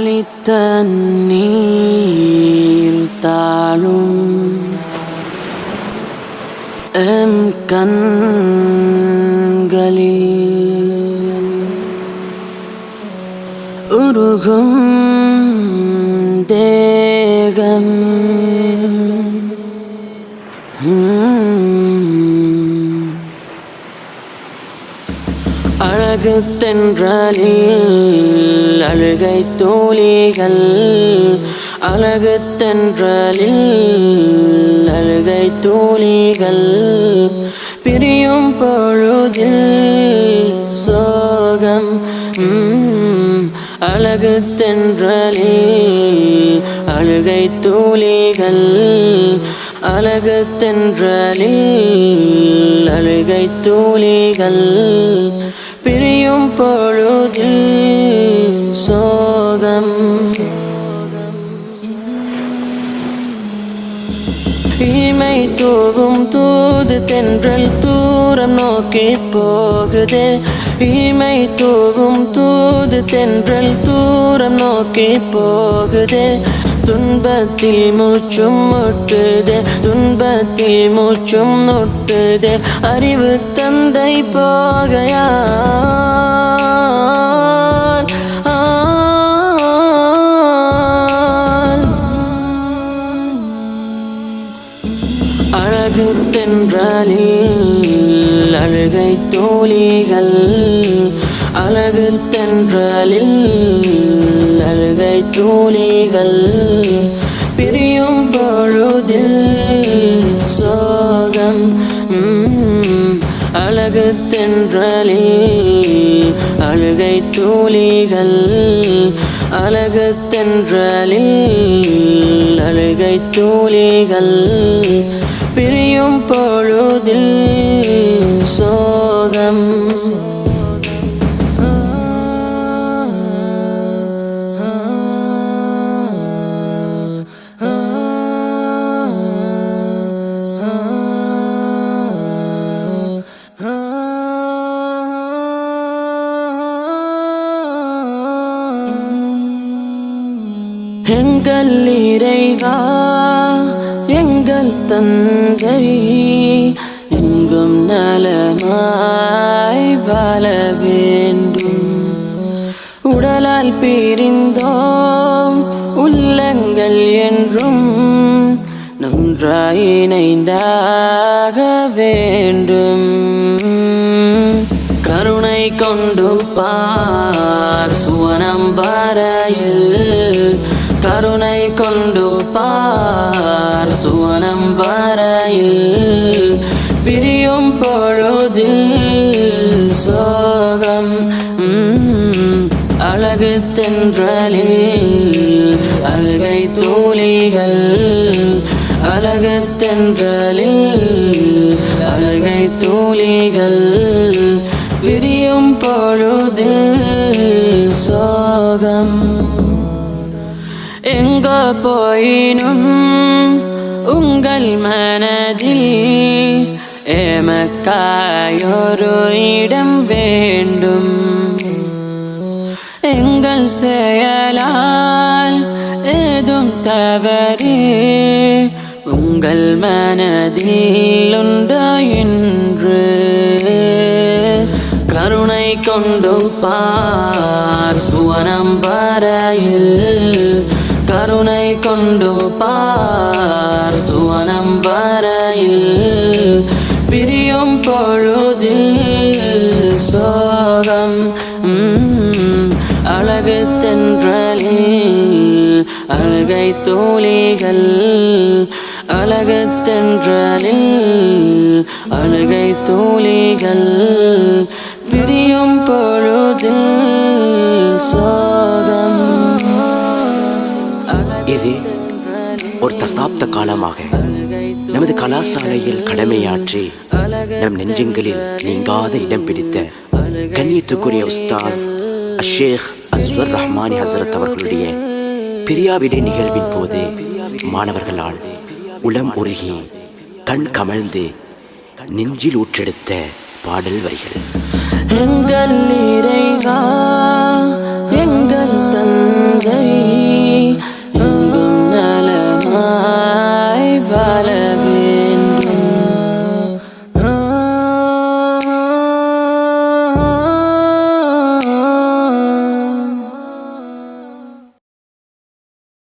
ஆழித்தண்ணீர் தாழும் M கண்களில் உருகும் தேகம் அழகு தென்றலில் அழுகை தூளிகள், அழகு தென்றலில் அழுகை தூளிகள், பிரியும் பொழுதில் சோகம். அழகு தென்றலில் அழுகை தூளிகள், அழகு தென்றலில் அழுகை தூளிகள், பிரியும் பொழுதில் சோகம். இமை தூவும் தூது தென்றல் தூரம் நோக்கி போகுதே, இமை தூவும் தூது தென்றல் தூரம் நோக்கி போகுதே, துன்பத்தில் மூச்சும் முட்டுதே, துன்பத்தில் மூச்சும் முட்டுதே, அறிவு தந்தை போகையால் அழகு தென்றலில் அழுகை தூளிகள், அழகு தென்றலில் அழுகை தூளிகள், பிரியும் பொழுதில் சோகம். அழகு தென்றலில் அழுகை தூளிகள், அழகு தென்றலில் அழுகை தூளிகள், பிரியும் பொழுதில் சோகம். எங்கள் இறைவா எங்கள் தந்தை, எங்கும் நலமாய் வாழ வேண்டும். உடலால் பிரிந்தோம் உள்ளங்கள் என்றும் நன்றாய் இணைந்தாக வேண்டும். கருணை கொண்டு பார் சுவனம் வரையில், கருணை கொண்டு பார் சுவனம் வரையில், பிரியும் பொழுதில் சோகம். அழகு தென்றலில் அழுகை தூளிகள், அழகு தென்றலில் அழுகை தூளிகள், பிரியும் பொழுதில் சோகம். எங்க போயினும் உங்கள் மனதில் எமக்காயொரு இடம் வேண்டும். எங்கள் செயலால் ஏதும் தவறு உங்கள் மனதில் உண்டோ என்று கருணை கொண்டு பார் சுவனம் வரையில், கருணை கொண்டு பார் சுவனம் வரையில், பிரியும் பொழுதில் சோகம். அழகு தென்றலில் அழுகை தூளிகள், அழகு தென்றலில் அழுகை தூளிகள், பிரியும் பொழுதில் சோகம். இது ஒரு தசாப்த காலமாக நமது கலாசாலையில் கடமையாற்றி நம் நெஞ்சங்களில் நீங்காத இடம் பிடித்த கண்ணியத்துக்குரிய உஸ்தாத் ஷேக் அஸ்வர் ரஹ்மானி ஹசரத் அவர்களுடைய பிரியாவிடை நிகழ்வின் போது மாணவர்களால் உளம் உருகி கண் கமழ்ந்து நெஞ்சில் ஊற்றெடுத்த பாடல் வரிகள். எங்கள் இறைவா